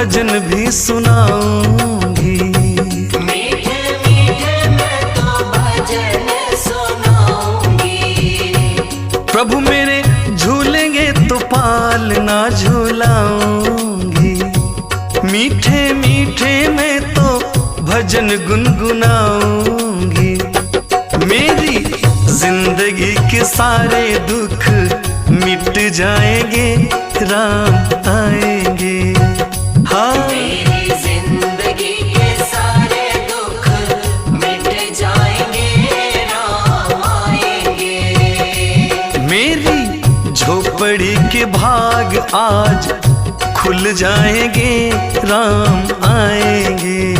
भजन भी सुनाऊंगी। मीठे मीठे मैं तो भजन सुनाऊंगी। प्रभु मेरे झूलेंगे तो पालना झूलाऊंगी। मीठे मीठे मैं तो भजन गुनगुनाऊंगी। मेरी जिंदगी के सारे दुख मिट जाएंगे, राम आएंगे। हाँ, मेरी जिंदगी के सारे दुख मिट जाएंगे, राम आएंगे। मेरी झोपड़ी के भाग आज खुल जाएंगे, राम आएंगे।